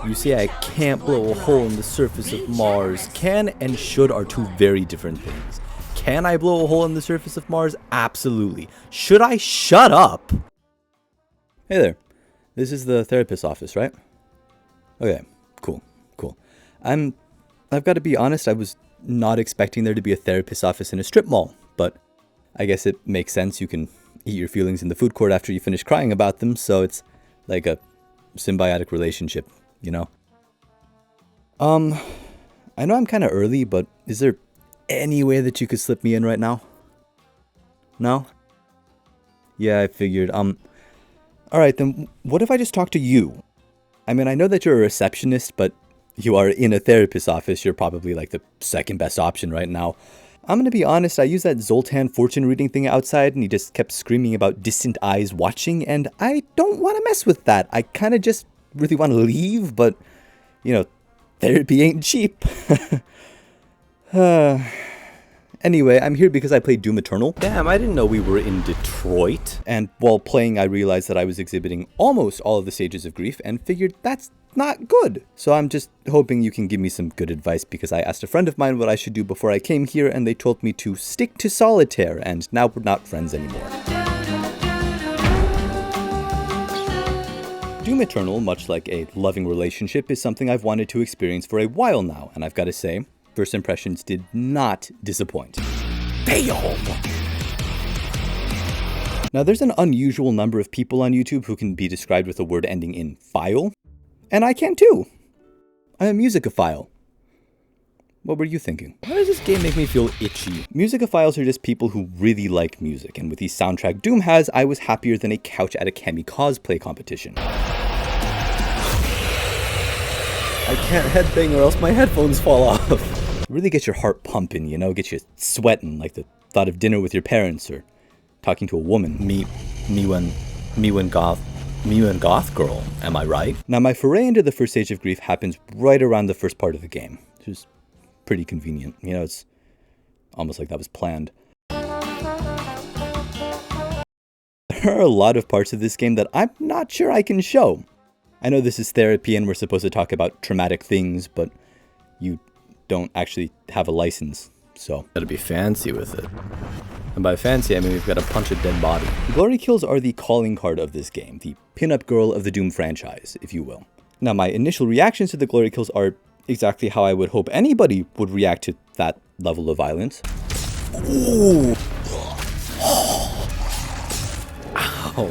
You say I can't blow a hole in the surface of Mars. Can and should are two very different things. Can I blow a hole in the surface of Mars? Absolutely. Should I shut up? Hey there. This is the therapist's office, right? Okay, cool. I've got to be honest, I was not expecting there to be a therapist's office in a strip mall, but I guess it makes sense. You can eat your feelings in the food court after you finish crying about them, so it's like a symbiotic relationship, you know? I know I'm kind of early, but is there any way that you could slip me in right now? No? Yeah, I figured. Alright then, what if I just talk to you? I mean, I know that you're a receptionist, but you are in a therapist's office. You're probably like the second best option right now. I'm gonna be honest, I used that Zoltan fortune reading thing outside and he just kept screaming about distant eyes watching, and I don't want to mess with that. I kind of just really want to leave, but, you know, therapy ain't cheap. Anyway, I'm here because I played Doom Eternal. Damn, I didn't know we were in Detroit. And while playing, I realized that I was exhibiting almost all of the stages of grief and figured that's not good. So I'm just hoping you can give me some good advice, because I asked a friend of mine what I should do before I came here and they told me to stick to solitaire, and now we're not friends anymore. Doom Eternal, much like a loving relationship, is something I've wanted to experience for a while now, and I've got to say, first impressions did not disappoint. Fail! Now, there's an unusual number of people on YouTube who can be described with a word ending in file, and I can too. I'm a musicophile. What were you thinking? Why does this game make me feel itchy? Musicophiles are just people who really like music, and with the soundtrack Doom has, I was happier than a couch at a Kemi cosplay competition. I can't headbang or else my headphones fall off. Really get your heart pumping, you know, get you sweating like the thought of dinner with your parents or talking to a woman. Me when goth girl, am I right? Now, my foray into the first stage of grief happens right around the first part of the game, which is pretty convenient. You know, it's almost like that was planned. There are a lot of parts of this game that I'm not sure I can show. I know this is therapy and we're supposed to talk about traumatic things, but you don't actually have a license, so gotta be fancy with it. And by fancy, I mean we've got to punch a dead body. Glory kills are the calling card of this game, the pinup girl of the Doom franchise, if you will. Now, my initial reactions to the glory kills are exactly how I would hope anybody would react to that level of violence. Ooh! Ow!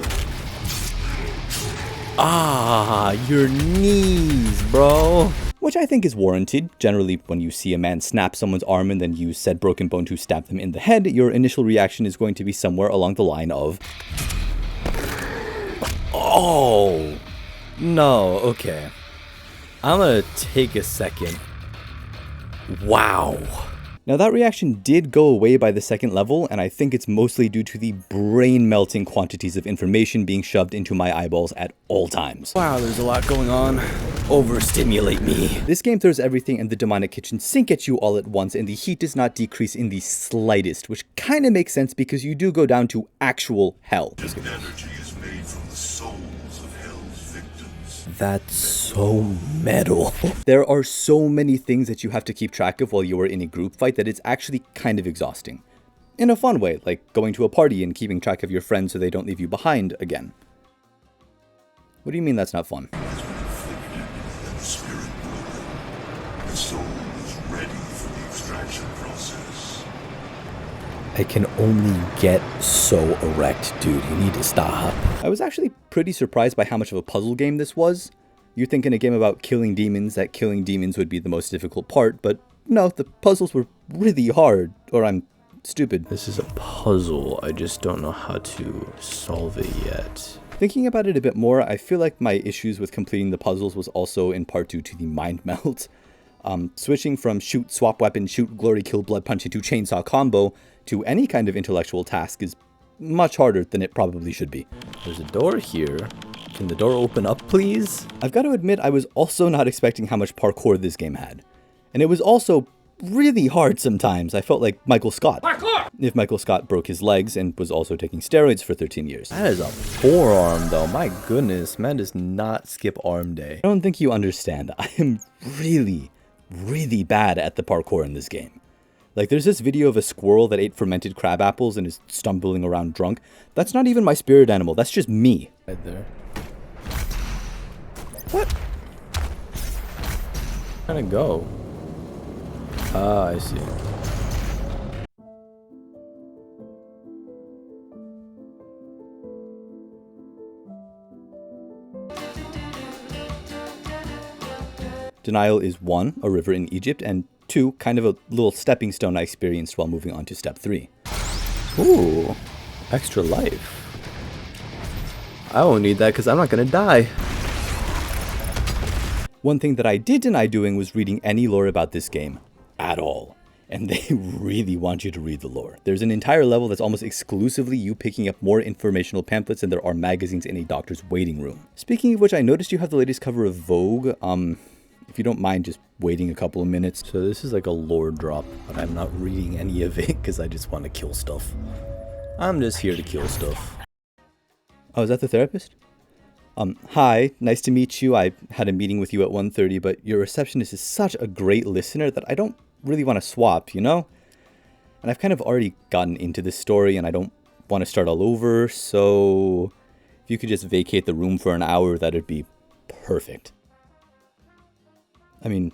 Ah, your knees, bro! Which I think is warranted. Generally, when you see a man snap someone's arm and then use said broken bone to stab them in the head, your initial reaction is going to be somewhere along the line of, oh, no, okay. I'm gonna take a second. Wow. Now, that reaction did go away by the second level, and I think it's mostly due to the brain-melting quantities of information being shoved into my eyeballs at all times. Wow, there's a lot going on. Overstimulate me. This game throws everything in the demonic kitchen sink at you all at once, and the heat does not decrease in the slightest, which kind of makes sense because you do go down to actual hell. Energy is made from the souls of hell's victims. That's so metal. There are so many things that you have to keep track of while you are in a group fight that it's actually kind of exhausting. In a fun way, like going to a party and keeping track of your friends so they don't leave you behind again. What do you mean that's not fun? The spirit broken. The soul is ready for the extraction process. I can only get so erect, dude. You need to stop. I was actually pretty surprised by how much of a puzzle game this was. You're thinking a game about killing demons, that killing demons would be the most difficult part, but no, the puzzles were really hard, or I'm stupid. This is a puzzle, I just don't know how to solve it yet. Thinking about it a bit more, I feel like my issues with completing the puzzles was also in part due to the mind melt. Switching from shoot, swap weapon, shoot, glory, kill, blood punch into chainsaw combo to any kind of intellectual task is much harder than it probably should be. There's a door here. Can the door open up, please? I've got to admit, I was also not expecting how much parkour this game had. And it was also really hard sometimes. I felt like Michael Scott. Parkour! If Michael Scott broke his legs and was also taking steroids for 13 years. That is a forearm though, my goodness, man does not skip arm day. I don't think you understand. I am really bad at the parkour in this game. Like, there's this video of a squirrel that ate fermented crab apples and is stumbling around drunk. That's not even my spirit animal, that's just me. Right there. What? Where's it gonna go? Ah, I see. Denial is 1, a river in Egypt, and 2, kind of a little stepping stone I experienced while moving on to step 3. Ooh, extra life. I won't need that because I'm not going to die. One thing that I did deny doing was reading any lore about this game at all. And they really want you to read the lore. There's an entire level that's almost exclusively you picking up more informational pamphlets than there are magazines in a doctor's waiting room. Speaking of which, I noticed you have the latest cover of Vogue. If you don't mind just waiting a couple of minutes. So this is like a lore drop, but I'm not reading any of it because I just want to kill stuff. I'm just here to kill stuff. Oh, is that the therapist? Hi, nice to meet you. I had a meeting with you at 1:30, but your receptionist is such a great listener that I don't really want to swap, you know? And I've kind of already gotten into this story and I don't want to start all over, so if you could just vacate the room for an hour, that'd be perfect. I mean,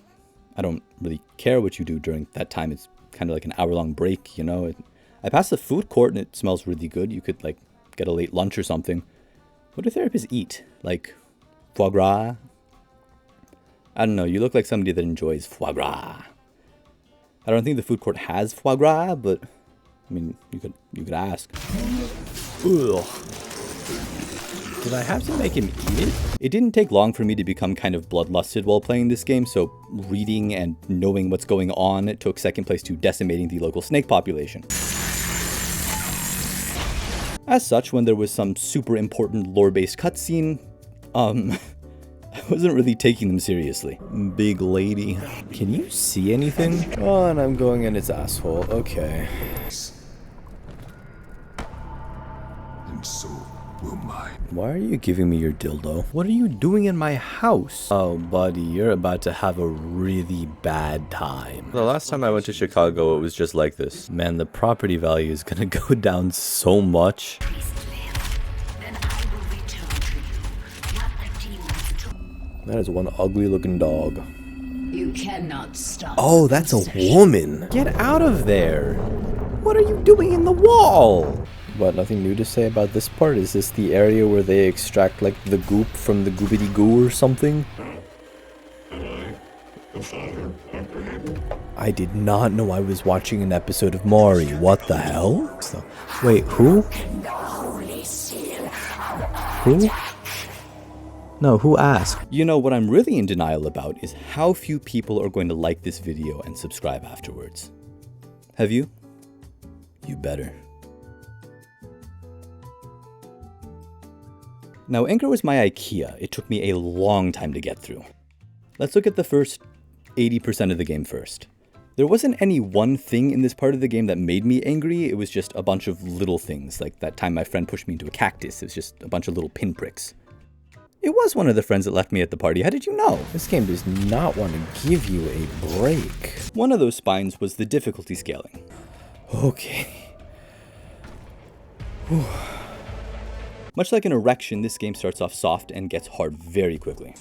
I don't really care what you do during that time. It's kind of like an hour-long break, you know? I passed the food court and it smells really good. You could, like, get a late lunch or something. What do therapists eat? Like, foie gras? I don't know. You look like somebody that enjoys foie gras. I don't think the food court has foie gras, but, I mean, you could ask. Ugh. Did I have to make him eat it? It didn't take long for me to become kind of bloodlusted while playing this game, so reading and knowing what's going on took second place to decimating the local snake population. As such, when there was some super important lore-based cutscene, I wasn't really taking them seriously. Big lady. Can you see anything? Oh, and I'm going in its asshole. Okay. And so will mine. Why are you giving me your dildo? What are you doing in my house? Oh, buddy, you're about to have a really bad time. The last time I went to Chicago, it was just like this. Man, the property value is gonna go down so much. That is one ugly looking dog. You cannot stop. Oh, that's a woman. Get out of there. What are you doing in the wall? What, nothing new to say about this part? Is this the area where they extract, like, the goop from the goobity goo or something? I did not know I was watching an episode of Maury. What the hell? Wait, who? Who? No, who asked? You know, what I'm really in denial about is how few people are going to like this video and subscribe afterwards. Have you? You better. Now, Anchor was my IKEA. It took me a long time to get through. Let's look at the first 80% of the game first. There wasn't any one thing in this part of the game that made me angry. It was just a bunch of little things, like that time my friend pushed me into a cactus. It was just a bunch of little pinpricks. It was one of the friends that left me at the party. How did you know? This game does not want to give you a break. One of those spines was the difficulty scaling. Okay. Whew. Much like an erection, this game starts off soft and gets hard very quickly.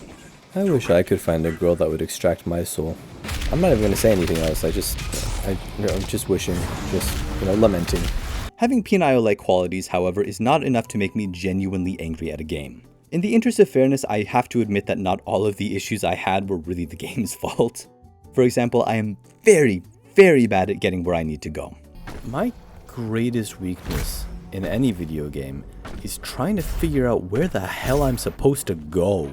I wish I could find a girl that would extract my soul. I'm not even going to say anything else. I'm just wishing, lamenting. Having penile-like qualities, however, is not enough to make me genuinely angry at a game. In the interest of fairness, I have to admit that not all of the issues I had were really the game's fault. For example, I am very, very bad at getting where I need to go. My greatest weakness in any video game is trying to figure out where the hell I'm supposed to go.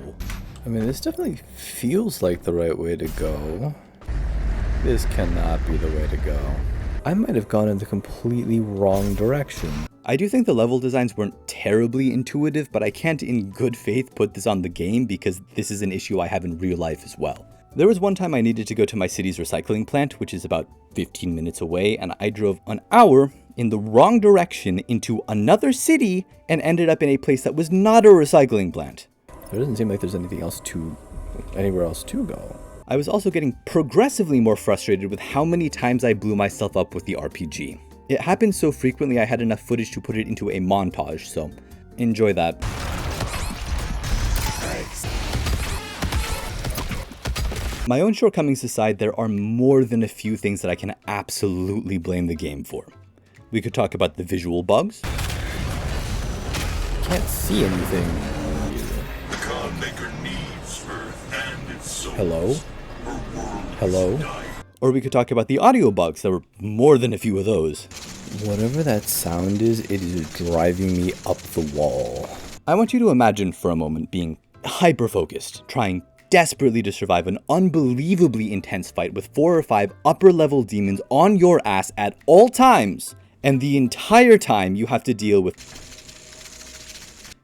I mean, this definitely feels like the right way to go. This cannot be the way to go. I might have gone in the completely wrong direction. I do think the level designs weren't terribly intuitive, but I can't in good faith put this on the game because this is an issue I have in real life as well. There was one time I needed to go to my city's recycling plant, which is about 15 minutes away, and I drove an hour in the wrong direction into another city and ended up in a place that was not a recycling plant. There doesn't seem like there's anywhere else to go. I was also getting progressively more frustrated with how many times I blew myself up with the RPG. It happened so frequently I had enough footage to put it into a montage, so enjoy that. My own shortcomings aside, there are more than a few things that I can absolutely blame the game for. We could talk about the visual bugs. Can't see anything. The Khan Maker needs Earth and its souls. Hello? Her world Hello? is dying. Or we could talk about the audio bugs. There were more than a few of those. Whatever that sound is, it is driving me up the wall. I want you to imagine for a moment being hyper-focused, trying desperately to survive an unbelievably intense fight with 4 or 5 upper-level demons on your ass at all times, and the entire time you have to deal with...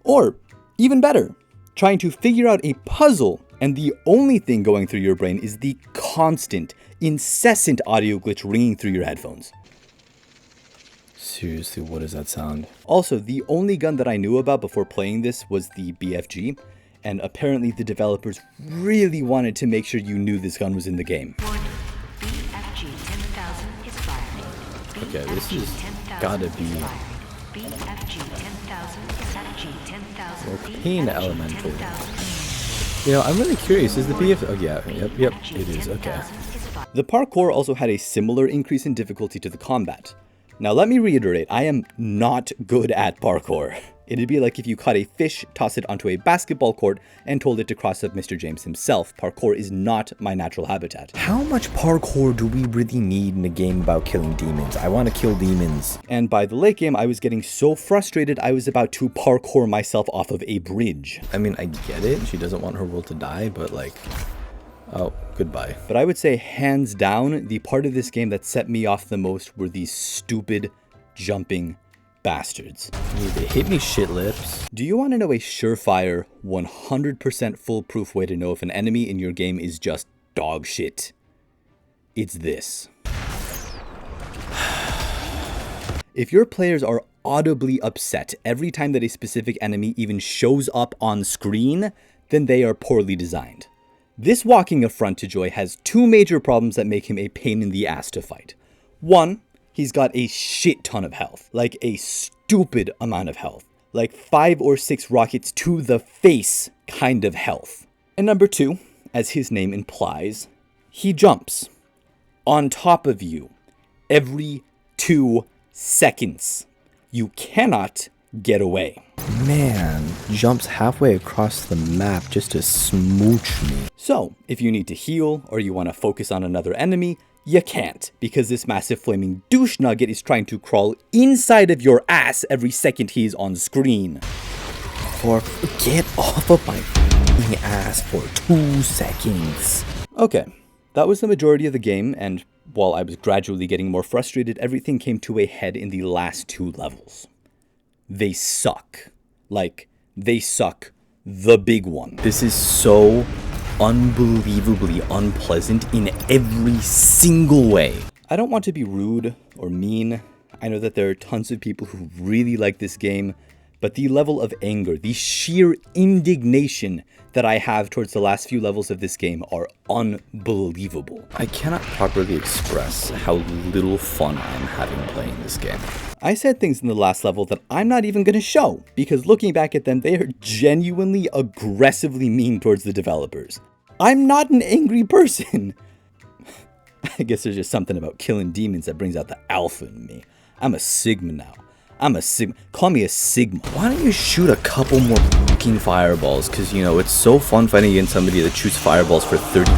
Or, even better, trying to figure out a puzzle, and the only thing going through your brain is the constant, incessant audio glitch ringing through your headphones. Seriously, what does that sound? Also, the only gun that I knew about before playing this was the BFG, and apparently the developers really wanted to make sure you knew this gun was in the game. BFG 10,000 is fired. Okay, this is gotta be BFG 10,000 is BFG 10,000. more pain elemental. You know, I'm really curious, is the BF... Oh yeah, yep, it is, okay. The parkour also had a similar increase in difficulty to the combat. Now let me reiterate, I am not good at parkour. It'd be like if you caught a fish, tossed it onto a basketball court, and told it to cross up Mr. James himself. Parkour is not my natural habitat. How much parkour do we really need in a game about killing demons? I want to kill demons. And by the late game, I was getting so frustrated I was about to parkour myself off of a bridge. I mean, I get it. She doesn't want her world to die, but like... Oh, goodbye. But I would say, hands down, the part of this game that set me off the most were these stupid, jumping bastards. They hit me shit lips. Do you want to know a surefire, 100% foolproof way to know if an enemy in your game is just dog shit? It's this. If your players are audibly upset every time that a specific enemy even shows up on screen, then they are poorly designed. This walking affront to Joy has 2 major problems that make him a pain in the ass to fight. 1, he's got a shit ton of health, like a stupid amount of health, like 5 or 6 rockets to the face kind of health. And number 2, as his name implies, he jumps on top of you every 2 seconds. You cannot get away. Man, jumps halfway across the map just to smooch me. So, if you need to heal or you want to focus on another enemy, you can't, because this massive flaming douche nugget is trying to crawl inside of your ass every second he's on screen. Or get off of my ass for 2 seconds. Okay, that was the majority of the game, and while I was gradually getting more frustrated, everything came to a head in the last 2 levels. They suck. Like, they suck the big one. This is so unbelievably unpleasant in every single way. I don't want to be rude or mean. I know that there are tons of people who really like this game, but the level of anger, the sheer indignation that I have towards the last few levels of this game are unbelievable. I cannot properly express how little fun I'm having playing this game. I said things in the last level that I'm not even going to show, because looking back at them, they are genuinely aggressively mean towards the developers. I'm not an angry person. I guess there's just something about killing demons that brings out the alpha in me. I'm a Sigma now. I'm a Sigma. Call me a Sigma. Why don't you shoot a couple more fucking fireballs? Because, you know, it's so fun fighting against somebody that shoots fireballs for 30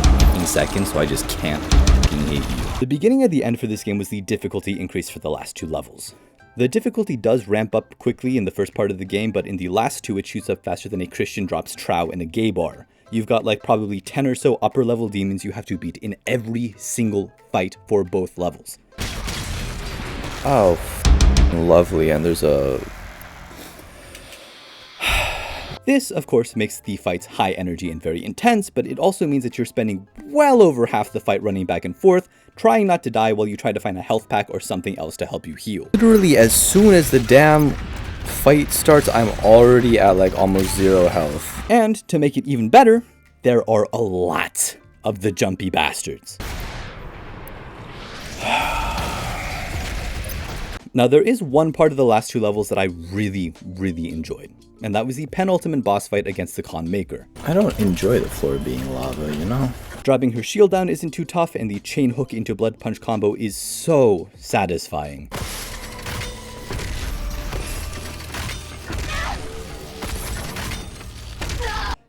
seconds, so I just can't fucking hate you. The beginning of the end for this game was the difficulty increase for the last 2 levels. The difficulty does ramp up quickly in the first part of the game, but in the last 2 it shoots up faster than a Christian drops trow in a gay bar. You've got like probably 10 or so upper level demons you have to beat in every single fight for both levels. Oh, lovely, and there's a... This, of course, makes the fights high energy and very intense, but it also means that you're spending well over half the fight running back and forth, trying not to die while you try to find a health pack or something else to help you heal. Literally, as soon as the damn fight starts, I'm already at like almost 0 health. And to make it even better, there are a lot of the jumpy bastards. Now, there is one part of the last 2 levels that I really enjoyed, and that was the penultimate boss fight against the Khan Maker. I don't enjoy the floor being lava, you know? Dropping her shield down isn't too tough, and the chain hook into blood punch combo is so satisfying.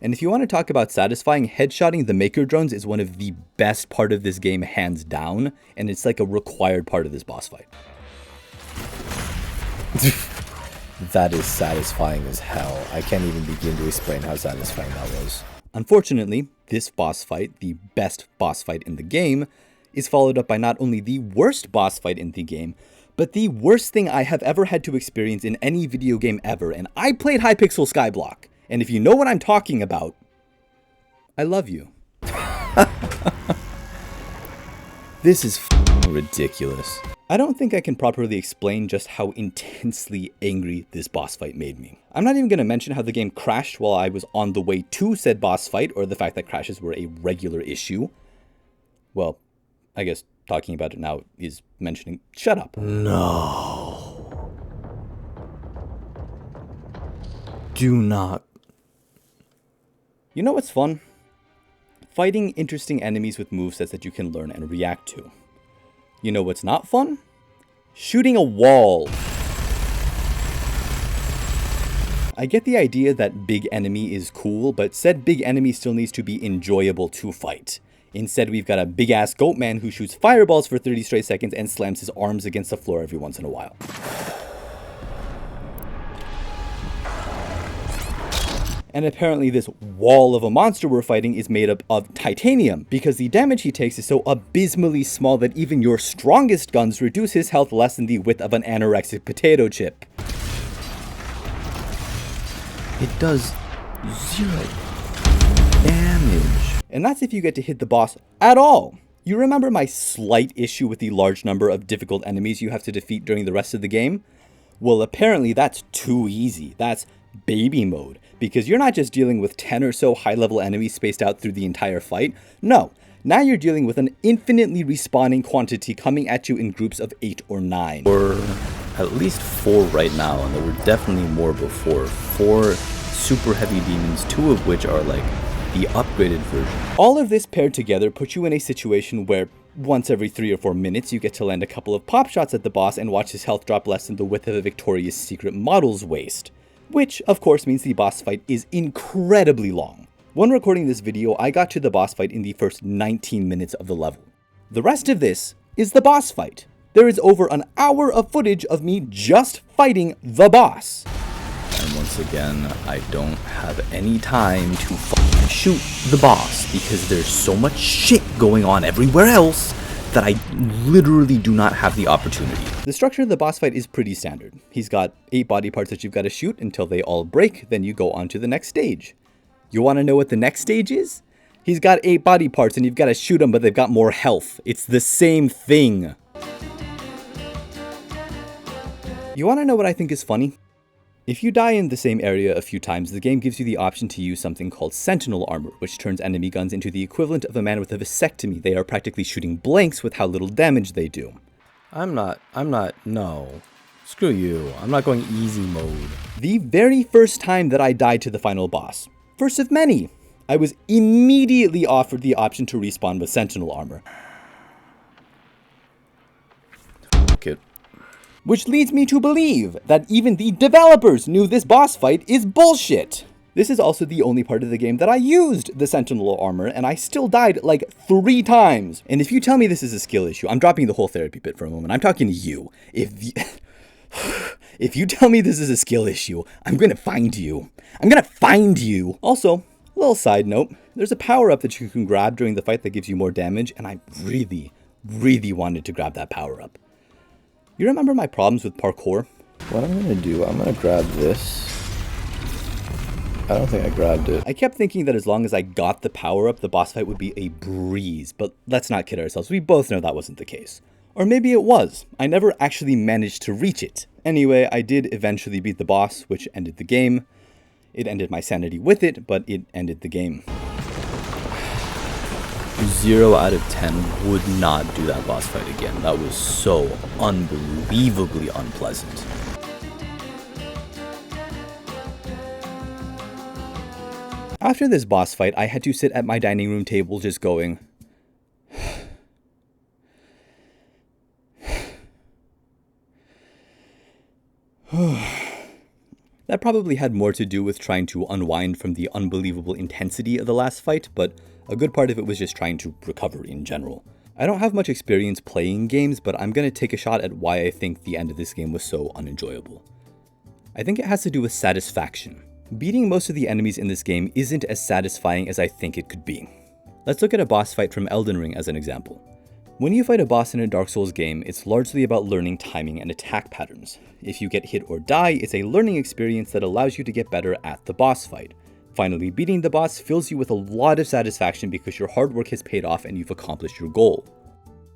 And if you want to talk about satisfying, headshotting the Maker drones is one of the best part of this game, hands down, and it's like a required part of this boss fight. That is satisfying as hell. I can't even begin to explain how satisfying that was. Unfortunately, this boss fight, the best boss fight in the game, is followed up by not only the worst boss fight in the game, but the worst thing I have ever had to experience in any video game ever, and I played Hypixel Skyblock. And if you know what I'm talking about, I love you. This is ridiculous. I don't think I can properly explain just how intensely angry this boss fight made me. I'm not even going to mention how the game crashed while I was on the way to said boss fight, or the fact that crashes were a regular issue. Well, I guess talking about it now is mentioning... Shut up. No. Do not. You know what's fun? Fighting interesting enemies with movesets that you can learn and react to. You know what's not fun? Shooting a wall. I get the idea that big enemy is cool, but said big enemy still needs to be enjoyable to fight. Instead, we've got a big-ass goat man who shoots fireballs for 30 straight seconds and slams his arms against the floor every once in a while. And apparently this wall of a monster we're fighting is made up of titanium, because the damage he takes is so abysmally small that even your strongest guns reduce his health less than the width of an anorexic potato chip. It does 0 damage. And that's if you get to hit the boss at all. You remember my slight issue with the large number of difficult enemies you have to defeat during the rest of the game? Well, apparently that's too easy. That's baby mode, because you're not just dealing with 10 or so high-level enemies spaced out through the entire fight. No, now you're dealing with an infinitely respawning quantity coming at you in groups of 8 or 9. Or at least 4 right now, and there were definitely more before. 4 super heavy demons, 2 of which are like the upgraded version. All of this paired together puts you in a situation where once every 3 or 4 minutes you get to land a couple of pop shots at the boss and watch his health drop less than the width of a Victoria's Secret model's waist. Which, of course, means the boss fight is incredibly long. When recording this video, I got to the boss fight in the first 19 minutes of the level. The rest of this is the boss fight. There is over an hour of footage of me just fighting the boss. And once again, I don't have any time to shoot the boss because there's so much shit going on everywhere else that I literally do not have the opportunity. The structure of the boss fight is pretty standard. He's got 8 body parts that you've got to shoot until they all break, then you go on to the next stage. You want to know what the next stage is? He's got 8 body parts and you've got to shoot them, but they've got more health. It's the same thing. You want to know what I think is funny? If you die in the same area a few times, the game gives you the option to use something called Sentinel Armor, which turns enemy guns into the equivalent of a man with a vasectomy. They are practically shooting blanks with how little damage they do. No. Screw you. I'm not going easy mode. The very first time that I died to the final boss, first of many, I was immediately offered the option to respawn with Sentinel Armor. Fuck it. Which leads me to believe that even the developers knew this boss fight is bullshit. This is also the only part of the game that I used the Sentinel Armor, and I still died like 3 times. And if you tell me this is a skill issue, I'm dropping the whole therapy bit for a moment. I'm talking to you. If you tell me this is a skill issue, I'm gonna find you. I'm gonna find you. Also, little side note, there's a power-up that you can grab during the fight that gives you more damage, and I really wanted to grab that power-up. You remember my problems with parkour? What I'm gonna do, I'm gonna grab this. I don't think I grabbed it. I kept thinking that as long as I got the power up, the boss fight would be a breeze, but let's not kid ourselves. We both know that wasn't the case. Or maybe it was. I never actually managed to reach it. Anyway, I did eventually beat the boss, which ended the game. It ended my sanity with it, but it ended the game. 0 out of 10 would not do that boss fight again. That was so unbelievably unpleasant. After this boss fight, I had to sit at my dining room table just going, That probably had more to do with trying to unwind from the unbelievable intensity of the last fight, but a good part of it was just trying to recover in general. I don't have much experience playing games, but I'm going to take a shot at why I think the end of this game was so unenjoyable. I think it has to do with satisfaction. Beating most of the enemies in this game isn't as satisfying as I think it could be. Let's look at a boss fight from Elden Ring as an example. When you fight a boss in a Dark Souls game, it's largely about learning timing and attack patterns. If you get hit or die, it's a learning experience that allows you to get better at the boss fight. Finally, beating the boss fills you with a lot of satisfaction because your hard work has paid off and you've accomplished your goal.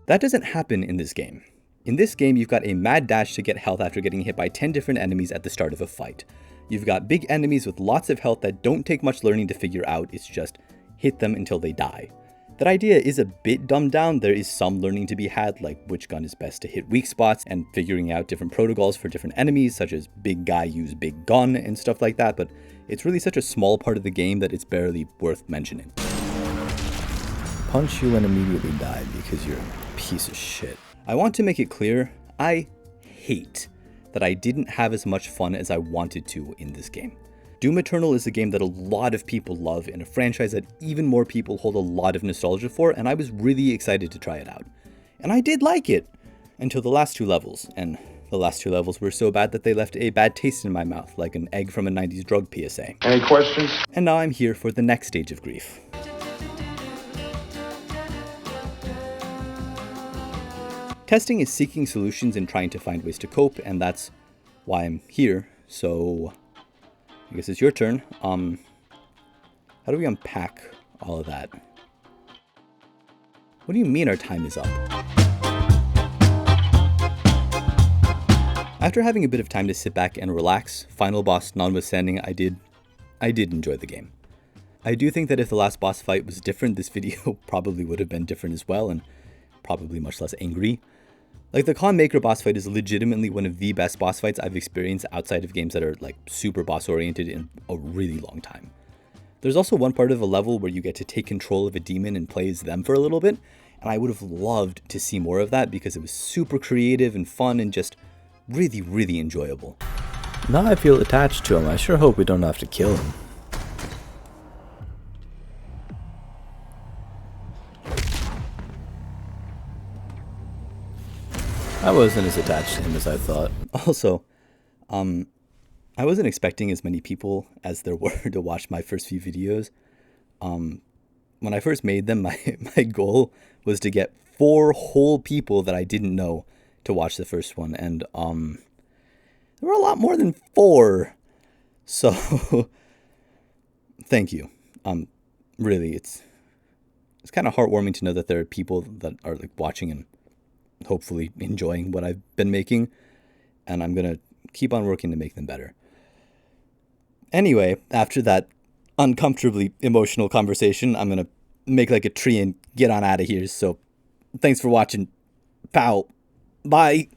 That doesn't happen in this game. In this game, you've got a mad dash to get health after getting hit by 10 different enemies at the start of a fight. You've got big enemies with lots of health that don't take much learning to figure out, it's just hit them until they die. That idea is a bit dumbed down. There is some learning to be had, like which gun is best to hit weak spots and figuring out different protocols for different enemies, such as big guy use big gun and stuff like that, but it's really such a small part of the game that it's barely worth mentioning. Punch you and immediately die because you're a piece of shit. I want to make it clear, I hate that I didn't have as much fun as I wanted to in this game. Doom Eternal is a game that a lot of people love and a franchise that even more people hold a lot of nostalgia for, and I was really excited to try it out. And I did like it, until the last two levels, and the last two levels were so bad that they left a bad taste in my mouth, like an egg from a 90s drug PSA. Any questions? And now I'm here for the next stage of grief. Testing is seeking solutions and trying to find ways to cope, and that's why I'm here, so I guess it's your turn. How do we unpack all of that? What do you mean our time is up? After having a bit of time to sit back and relax, final boss notwithstanding, I did enjoy the game. I do think that if the last boss fight was different, this video probably would have been different as well, and probably much less angry. Like, the Khan Maker boss fight is legitimately one of the best boss fights I've experienced outside of games that are like super boss oriented in a really long time. There's also one part of a level where you get to take control of a demon and play as them for a little bit, and I would have loved to see more of that because it was super creative and fun and just really, really enjoyable. Now I feel attached to him. I sure hope we don't have to kill him. I wasn't as attached to him as I thought. Also, I wasn't expecting as many people as there were to watch my first few videos. When I first made them, my goal was to get 4 whole people that I didn't know to watch the first one, and there were a lot more than 4. So thank you. Really, it's kind of heartwarming to know that there are people that are like watching and hopefully enjoying what I've been making, and I'm gonna keep on working to make them better. Anyway, after that uncomfortably emotional conversation, I'm gonna make like a tree and get on out of here. So thanks for watching. Pow. Bye.